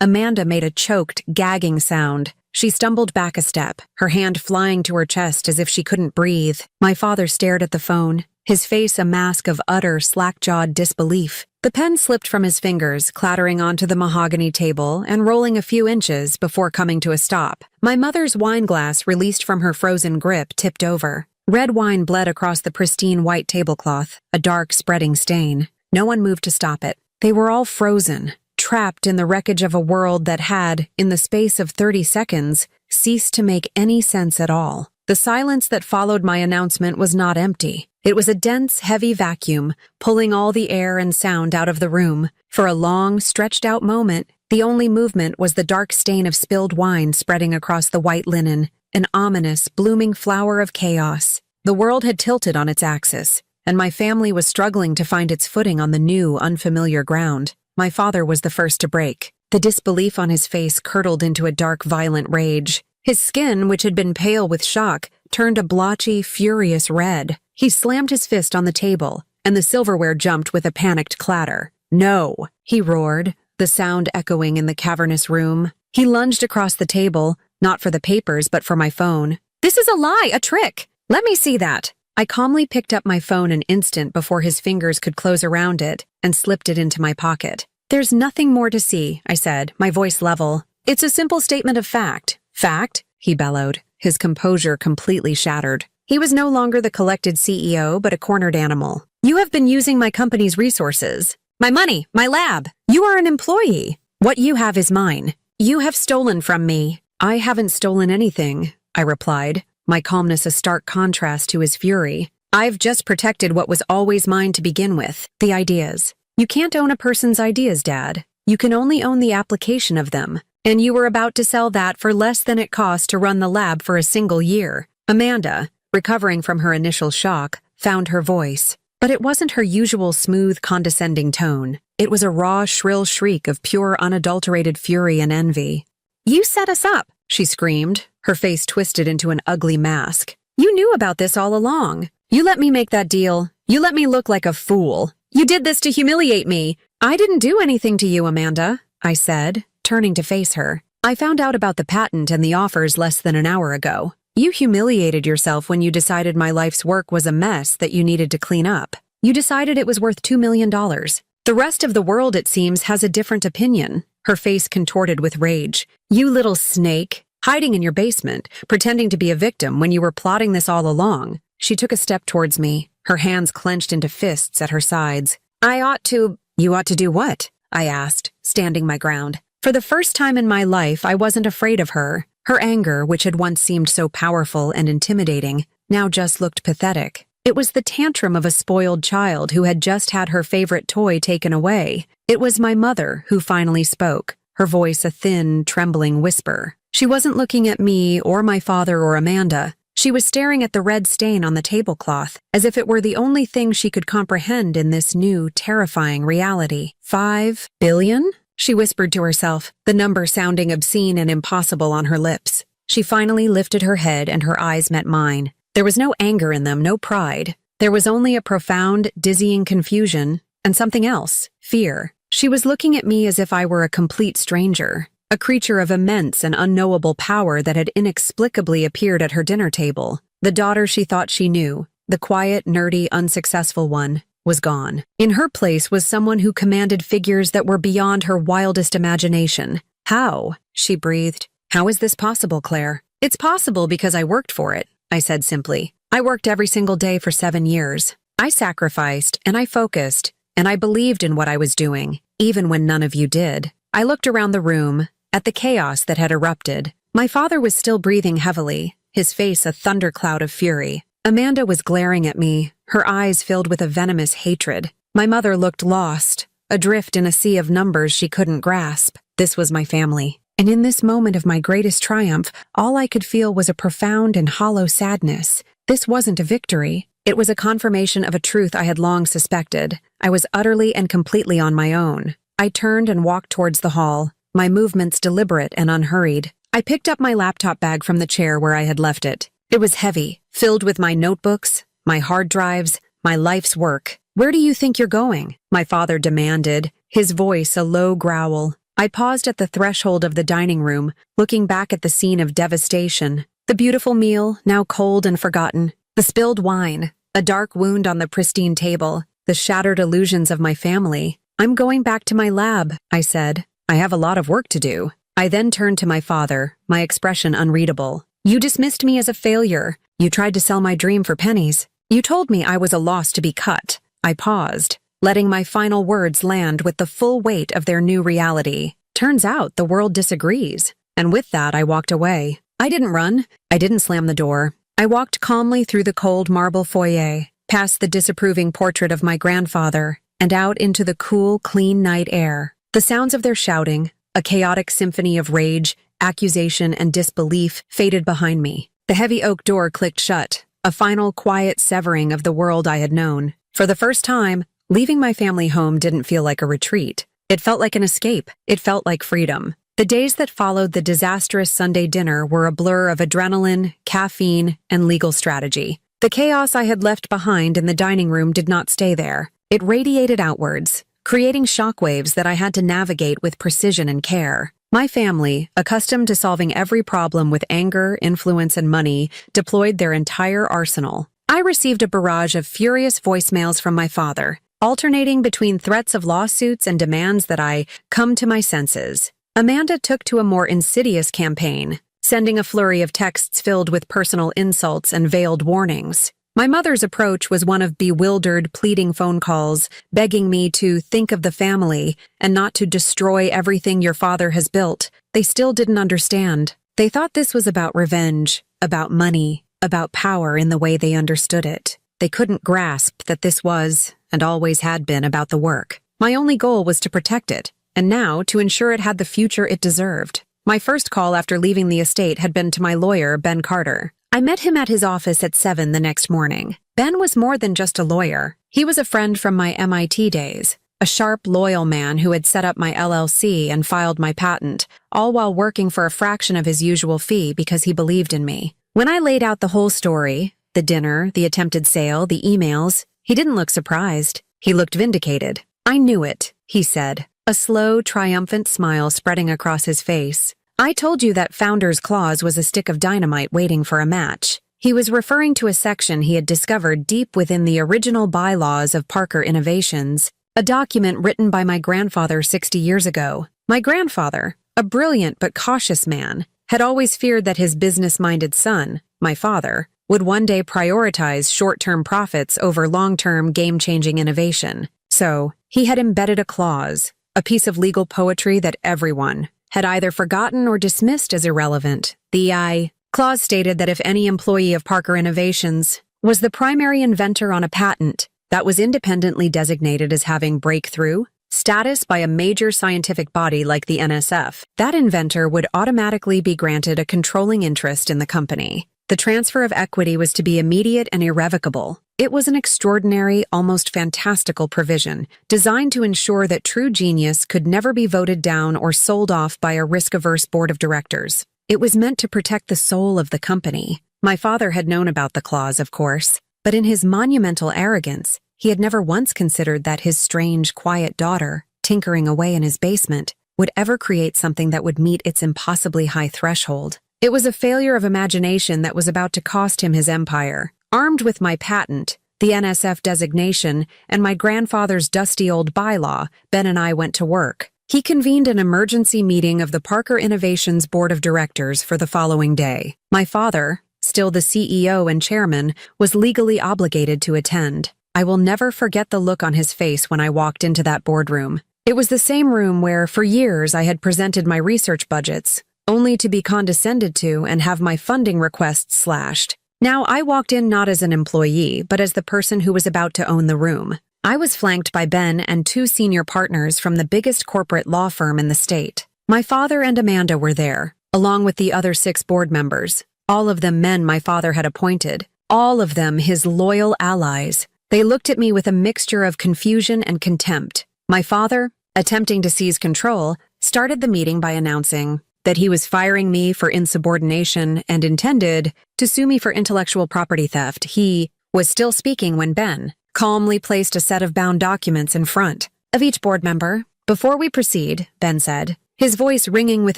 Amanda made a choked, gagging sound. She stumbled back a step, her hand flying to her chest as if she couldn't breathe. My father stared at the phone, his face a mask of utter, slack-jawed disbelief. The pen slipped from his fingers, clattering onto the mahogany table and rolling a few inches before coming to a stop. My mother's wine glass, released from her frozen grip, tipped over. Red wine bled across the pristine white tablecloth, a dark, spreading stain. No one moved to stop it. They were all frozen, trapped in the wreckage of a world that had, in the space of 30 seconds, ceased to make any sense at all. The silence that followed my announcement was not empty. It was a dense, heavy vacuum, pulling all the air and sound out of the room. For a long, stretched-out moment, the only movement was the dark stain of spilled wine spreading across the white linen, an ominous, blooming flower of chaos. The world had tilted on its axis, and my family was struggling to find its footing on the new, unfamiliar ground. My father was the first to break. The disbelief on his face curdled into a dark, violent rage. His skin, which had been pale with shock, turned a blotchy, furious red. He slammed his fist on the table, and the silverware jumped with a panicked clatter. "No!" he roared, the sound echoing in the cavernous room. He lunged across the table, not for the papers but for my phone. "This is a lie, a trick! Let me see that!" I calmly picked up my phone an instant before his fingers could close around it and slipped it into my pocket. "There's nothing more to see," I said, my voice level. "It's a simple statement of fact." "Fact?" he bellowed, his composure completely shattered. He was no longer the collected CEO, but a cornered animal. "You have been using my company's resources. My money, my lab. You are an employee. What you have is mine. You have stolen from me." "I haven't stolen anything," I replied, my calmness a stark contrast to his fury. "I've just protected what was always mine to begin with, the ideas. You can't own a person's ideas, Dad. You can only own the application of them. And you were about to sell that for less than it cost to run the lab for a single year." Amanda, recovering from her initial shock, found her voice. But it wasn't her usual smooth, condescending tone. It was a raw, shrill shriek of pure, unadulterated fury and envy. "You set us up," she screamed, her face twisted into an ugly mask. "You knew about this all along. You let me make that deal. You let me look like a fool. You did this to humiliate me." "I didn't do anything to you, Amanda," I said, turning to face her. "I found out about the patent and the offers less than an hour ago. You humiliated yourself when you decided my life's work was a mess that you needed to clean up. You decided it was worth $2 million. The rest of the world, it seems, has a different opinion." Her face contorted with rage. "You little snake, hiding in your basement, pretending to be a victim when you were plotting this all along." She took a step towards me, her hands clenched into fists at her sides. "I ought to—" "You ought to do what?" I asked, standing my ground. For the first time in my life, I wasn't afraid of her. Her anger, which had once seemed so powerful and intimidating, now just looked pathetic. It was the tantrum of a spoiled child who had just had her favorite toy taken away. It was my mother who finally spoke, her voice a thin, trembling whisper. She wasn't looking at me or my father or Amanda. She was staring at the red stain on the tablecloth, as if it were the only thing she could comprehend in this new, terrifying reality. $5 billion? She whispered to herself, the number sounding obscene and impossible on her lips. She finally lifted her head and her eyes met mine. There was no anger in them, no pride. There was only a profound, dizzying confusion and something else, fear. She was looking at me as if I were a complete stranger, a creature of immense and unknowable power that had inexplicably appeared at her dinner table. The daughter she thought she knew, the quiet, nerdy, unsuccessful one, was gone. In her place was someone who commanded figures that were beyond her wildest imagination. "How?" she breathed. "How is this possible, Claire?" "It's possible because I worked for it," I said simply. "I worked every single day for 7 years. I sacrificed, and I focused, and I believed in what I was doing, even when none of you did." I looked around the room, at the chaos that had erupted. My father was still breathing heavily, his face a thundercloud of fury. Amanda was glaring at me, her eyes filled with a venomous hatred. My mother looked lost, adrift in a sea of numbers she couldn't grasp. This was my family. And in this moment of my greatest triumph, all I could feel was a profound and hollow sadness. This wasn't a victory. It was a confirmation of a truth I had long suspected. I was utterly and completely on my own. I turned and walked towards the hall, my movements deliberate and unhurried. I picked up my laptop bag from the chair where I had left it. It was heavy, filled with my notebooks, my hard drives, my life's work. "Where do you think you're going?" my father demanded, his voice a low growl. I paused at the threshold of the dining room, looking back at the scene of devastation. The beautiful meal, now cold and forgotten. The spilled wine, a dark wound on the pristine table, the shattered illusions of my family. "I'm going back to my lab," I said. "I have a lot of work to do." I then turned to my father, my expression unreadable. "You dismissed me as a failure. You tried to sell my dream for pennies. You told me I was a loss to be cut." I paused, letting my final words land with the full weight of their new reality. Turns out the world disagrees. And with that, I walked away. I didn't run. I didn't slam the door. I walked calmly through the cold marble foyer, past the disapproving portrait of my grandfather, and out into the cool, clean night air. The sounds of their shouting, a chaotic symphony of rage, accusation, and disbelief, faded behind me. The heavy oak door clicked shut, a final quiet severing of the world I had known. For the first time, leaving my family home didn't feel like a retreat. It felt like an escape. It felt like freedom. The days that followed the disastrous Sunday dinner were a blur of adrenaline, caffeine, and legal strategy. The chaos I had left behind in the dining room did not stay there. It radiated outwards, creating shockwaves that I had to navigate with precision and care. My family, accustomed to solving every problem with anger, influence, and money, deployed their entire arsenal. I received a barrage of furious voicemails from my father, alternating between threats of lawsuits and demands that I come to my senses. Amanda took to a more insidious campaign, sending a flurry of texts filled with personal insults and veiled warnings. My mother's approach was one of bewildered, pleading phone calls, begging me to think of the family and not to destroy everything your father has built. They still didn't understand. They thought this was about revenge, about money, about power in the way they understood it. They couldn't grasp that this was, and always had been, about the work. My only goal was to protect it, and now to ensure it had the future it deserved. My first call after leaving the estate had been to my lawyer, Ben Carter. I met him at his office at 7 the next morning. Ben was more than just a lawyer. He was a friend from my MIT days, a sharp, loyal man who had set up my LLC and filed my patent, all while working for a fraction of his usual fee because he believed in me. When I laid out the whole story, the dinner, the attempted sale, the emails, he didn't look surprised. He looked vindicated. "I knew it," he said, a slow, triumphant smile spreading across his face. "I told you that Founder's Clause was a stick of dynamite waiting for a match." He was referring to a section he had discovered deep within the original bylaws of Parker Innovations, a document written by my grandfather 60 years ago. My grandfather, a brilliant but cautious man, had always feared that his business-minded son, my father, would one day prioritize short-term profits over long-term game-changing innovation. So, he had embedded a clause, a piece of legal poetry that everyone had either forgotten or dismissed as irrelevant. The clause stated that if any employee of Parker Innovations was the primary inventor on a patent that was independently designated as having breakthrough status by a major scientific body like the NSF, that inventor would automatically be granted a controlling interest in the company. The transfer of equity was to be immediate and irrevocable. It was an extraordinary, almost fantastical provision, designed to ensure that true genius could never be voted down or sold off by a risk-averse board of directors. It was meant to protect the soul of the company. My father had known about the clause, of course, but in his monumental arrogance, he had never once considered that his strange, quiet daughter, tinkering away in his basement, would ever create something that would meet its impossibly high threshold. It was a failure of imagination that was about to cost him his empire. Armed with my patent, the NSF designation, and my grandfather's dusty old bylaw, Ben and I went to work. He convened an emergency meeting of the Parker Innovations Board of Directors for the following day. My father, still the CEO and chairman, was legally obligated to attend. I will never forget the look on his face when I walked into that boardroom. It was the same room where, for years, I had presented my research budgets, only to be condescended to and have my funding requests slashed. Now I walked in not as an employee, but as the person who was about to own the room. I was flanked by Ben and two senior partners from the biggest corporate law firm in the state. My father and Amanda were there, along with the other 6 board members, all of them men my father had appointed, all of them his loyal allies. They looked at me with a mixture of confusion and contempt. My father, attempting to seize control, started the meeting by announcing that he was firing me for insubordination and intended to sue me for intellectual property theft. He was still speaking when Ben calmly placed a set of bound documents in front of each board member. Before we proceed, Ben said, his voice ringing with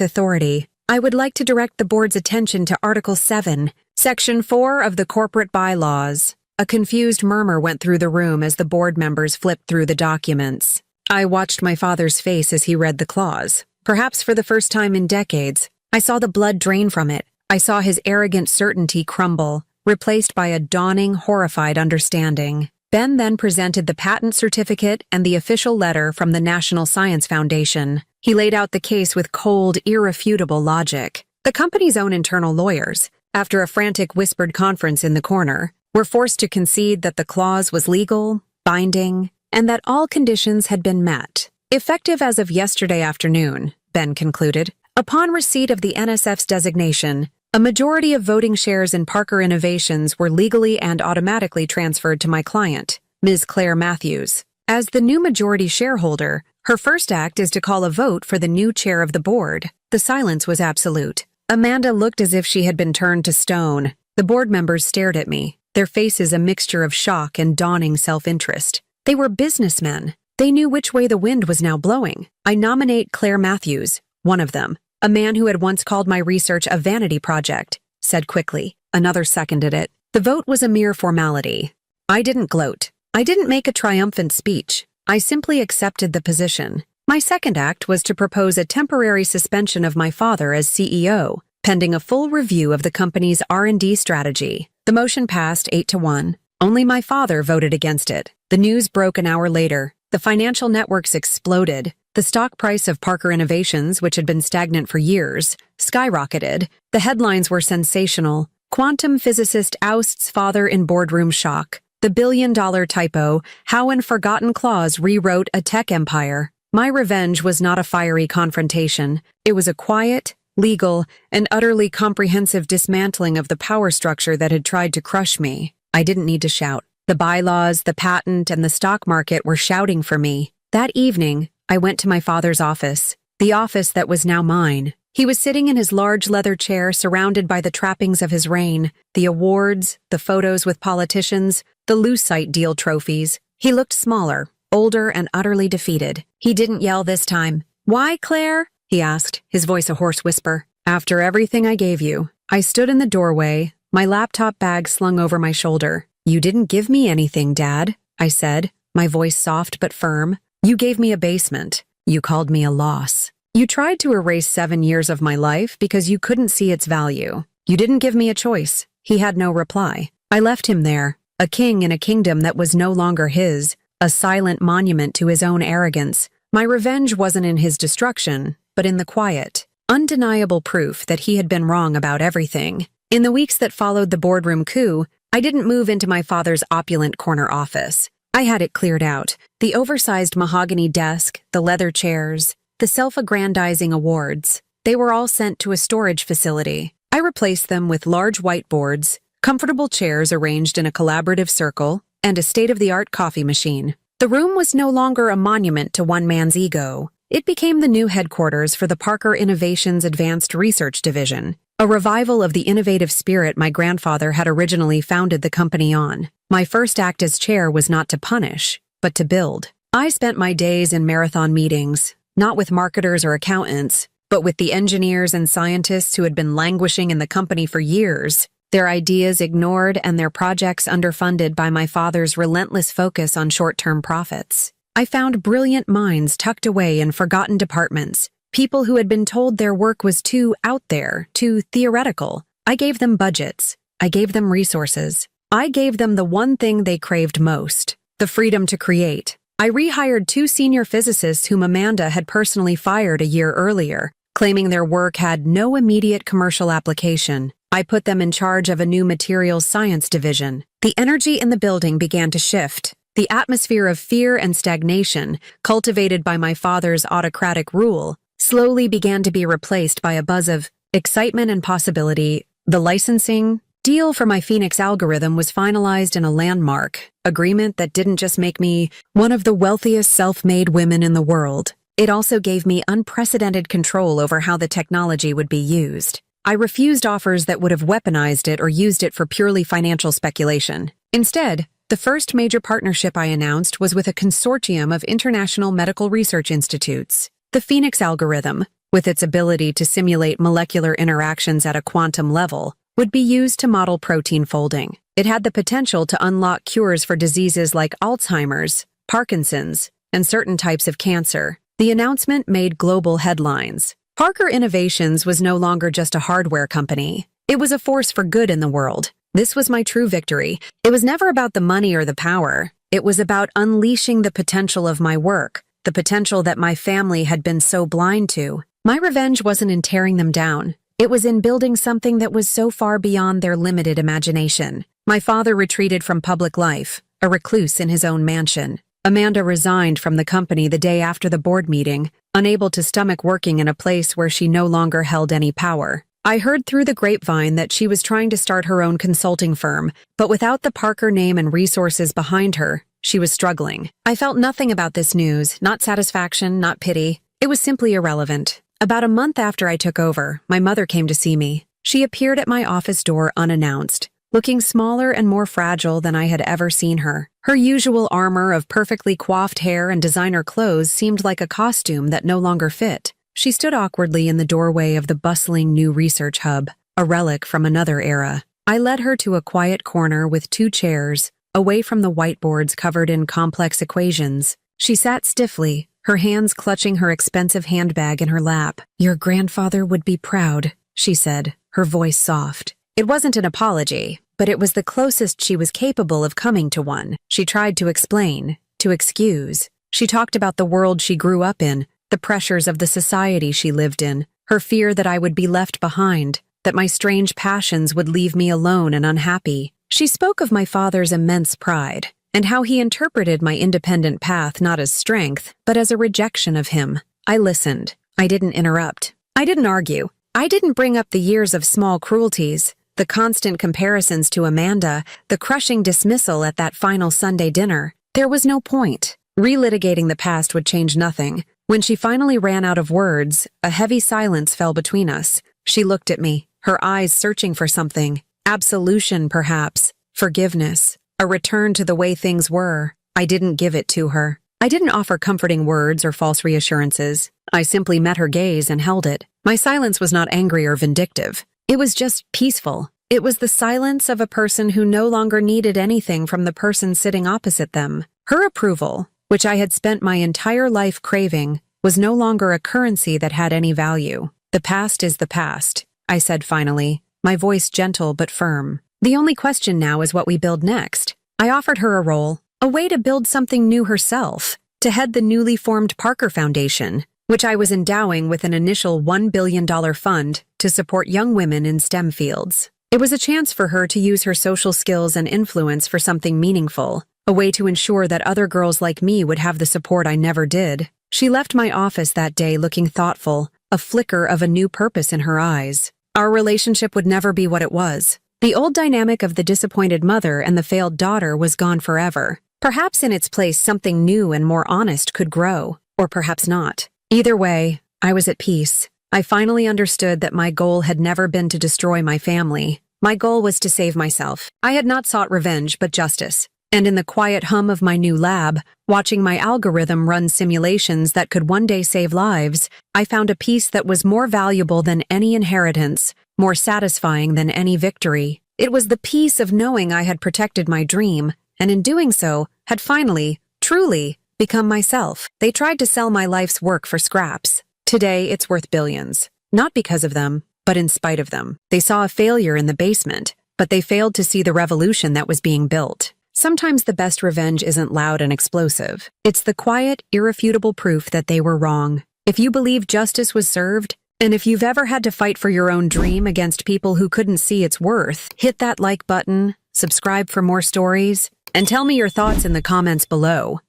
authority, I would like to direct the board's attention to Article 7, Section 4 of the Corporate Bylaws. A confused murmur went through the room as the board members flipped through the documents. I watched my father's face as he read the clause. Perhaps for the first time in decades, I saw the blood drain from it. I saw his arrogant certainty crumble, replaced by a dawning, horrified understanding. Ben then presented the patent certificate and the official letter from the National Science Foundation. He laid out the case with cold, irrefutable logic. The company's own internal lawyers, after a frantic whispered conference in the corner, were forced to concede that the clause was legal, binding, and that all conditions had been met. Effective as of yesterday afternoon, Ben concluded, upon receipt of the NSF's designation, a majority of voting shares in Parker Innovations were legally and automatically transferred to my client, Ms. Claire Matthews. As the new majority shareholder, her first act is to call a vote for the new chair of the board. The silence was absolute. Amanda looked as if she had been turned to stone. The board members stared at me, their faces a mixture of shock and dawning self-interest. They were businessmen. They knew which way the wind was now blowing. I nominate Claire Matthews, one of them. A man who had once called my research a vanity project, said quickly. Another seconded it. The vote was a mere formality. I didn't gloat. I didn't make a triumphant speech. I simply accepted the position. My second act was to propose a temporary suspension of my father as CEO, pending a full review of the company's R&D strategy. The motion passed 8-1. Only my father voted against it. The news broke an hour later. The financial networks exploded. The stock price of Parker Innovations, which had been stagnant for years, skyrocketed. The headlines were sensational. Quantum physicist ousts father in boardroom shock. The billion-dollar typo, how an forgotten clause rewrote a tech empire. My revenge was not a fiery confrontation. It was a quiet, legal, and utterly comprehensive dismantling of the power structure that had tried to crush me. I didn't need to shout. The bylaws, the patent, and the stock market were shouting for me. That evening, I went to my father's office, the office that was now mine. He was sitting in his large leather chair surrounded by the trappings of his reign, the awards, the photos with politicians, the Lucite deal trophies. He looked smaller, older, and utterly defeated. He didn't yell this time. Why, Claire? He asked, his voice a hoarse whisper. After everything I gave you. I stood in the doorway, my laptop bag slung over my shoulder. You didn't give me anything, Dad, I said, my voice soft but firm. You gave me a basement. You called me a loss. You tried to erase 7 years of my life because you couldn't see its value. You didn't give me a choice. He had no reply. I left him there, a king in a kingdom that was no longer his, a silent monument to his own arrogance. My revenge wasn't in his destruction, but in the quiet, undeniable proof that he had been wrong about everything. In the weeks that followed the boardroom coup, I didn't move into my father's opulent corner office. I had it cleared out. The oversized mahogany desk, the leather chairs, the self-aggrandizing awards. They were all sent to a storage facility. I replaced them with large whiteboards, comfortable chairs arranged in a collaborative circle, and a state-of-the-art coffee machine. The room was no longer a monument to one man's ego. It became the new headquarters for the Parker Innovations Advanced Research Division, a revival of the innovative spirit my grandfather had originally founded the company on. My first act as chair was not to punish, but to build. I spent my days in marathon meetings, not with marketers or accountants, but with the engineers and scientists who had been languishing in the company for years, their ideas ignored and their projects underfunded by my father's relentless focus on short-term profits. I found brilliant minds tucked away in forgotten departments, people who had been told their work was too out there, too theoretical. I gave them budgets. I gave them resources. I gave them the one thing they craved most, the freedom to create. I rehired 2 senior physicists whom Amanda had personally fired a year earlier, claiming their work had no immediate commercial application. I put them in charge of a new materials science division. The energy in the building began to shift. The atmosphere of fear and stagnation, cultivated by my father's autocratic rule, slowly began to be replaced by a buzz of excitement and possibility. The licensing deal for my Phoenix algorithm was finalized in a landmark agreement that didn't just make me one of the wealthiest self-made women in the world. It also gave me unprecedented control over how the technology would be used. I refused offers that would have weaponized it or used it for purely financial speculation. Instead, the first major partnership I announced was with a consortium of international medical research institutes. The Phoenix algorithm, with its ability to simulate molecular interactions at a quantum level, would be used to model protein folding. It had the potential to unlock cures for diseases like Alzheimer's, Parkinson's, and certain types of cancer. The announcement made global headlines. Parker Innovations was no longer just a hardware company. It was a force for good in the world. This was my true victory. It was never about the money or the power. It was about unleashing the potential of my work, the potential that my family had been so blind to. My revenge wasn't in tearing them down. It was in building something that was so far beyond their limited imagination. My father retreated from public life, a recluse in his own mansion. Amanda resigned from the company the day after the board meeting, unable to stomach working in a place where she no longer held any power. I heard through the grapevine that she was trying to start her own consulting firm, but without the Parker name and resources behind her, she was struggling. I felt nothing about this news, not satisfaction, not pity. It was simply irrelevant. About a month after I took over, my mother came to see me. She appeared at my office door unannounced, looking smaller and more fragile than I had ever seen her. Her usual armor of perfectly coiffed hair and designer clothes seemed like a costume that no longer fit. She stood awkwardly in the doorway of the bustling new research hub, a relic from another era. I led her to a quiet corner with 2 chairs, away from the whiteboards covered in complex equations. She sat stiffly, her hands clutching her expensive handbag in her lap. "Your grandfather would be proud," she said, her voice soft. It wasn't an apology, but it was the closest she was capable of coming to one. She tried to explain, to excuse. She talked about the world she grew up in, the pressures of the society she lived in, her fear that I would be left behind, that my strange passions would leave me alone and unhappy. She spoke of my father's immense pride, and how he interpreted my independent path not as strength, but as a rejection of him. I listened. I didn't interrupt. I didn't argue. I didn't bring up the years of small cruelties, the constant comparisons to Amanda, the crushing dismissal at that final Sunday dinner. There was no point. Relitigating the past would change nothing. When she finally ran out of words, a heavy silence fell between us. She looked at me, her eyes searching for something. Absolution, perhaps. Forgiveness. A return to the way things were. I didn't give it to her. I didn't offer comforting words or false reassurances. I simply met her gaze and held it. My silence was not angry or vindictive. It was just peaceful. It was the silence of a person who no longer needed anything from the person sitting opposite them. Her approval, which I had spent my entire life craving, was no longer a currency that had any value. "The past is the past," I said finally, my voice gentle but firm. "The only question now is what we build next." I offered her a role, a way to build something new herself, to head the newly formed Parker Foundation, which I was endowing with an initial $1 billion fund to support young women in STEM fields. It was a chance for her to use her social skills and influence for something meaningful, a way to ensure that other girls like me would have the support I never did. She left my office that day looking thoughtful, a flicker of a new purpose in her eyes. Our relationship would never be what it was. The old dynamic of the disappointed mother and the failed daughter was gone forever. Perhaps in its place something new and more honest could grow, or perhaps not. Either way, I was at peace. I finally understood that my goal had never been to destroy my family. My goal was to save myself. I had not sought revenge, but justice. And in the quiet hum of my new lab, watching my algorithm run simulations that could one day save lives, I found a peace that was more valuable than any inheritance, more satisfying than any victory. It was the peace of knowing I had protected my dream, and in doing so, had finally, truly, become myself. They tried to sell my life's work for scraps. Today, it's worth billions. Not because of them, but in spite of them. They saw a failure in the basement, but they failed to see the revolution that was being built. Sometimes the best revenge isn't loud and explosive. It's the quiet, irrefutable proof that they were wrong. If you believe justice was served, and if you've ever had to fight for your own dream against people who couldn't see its worth, hit that like button, subscribe for more stories, and tell me your thoughts in the comments below.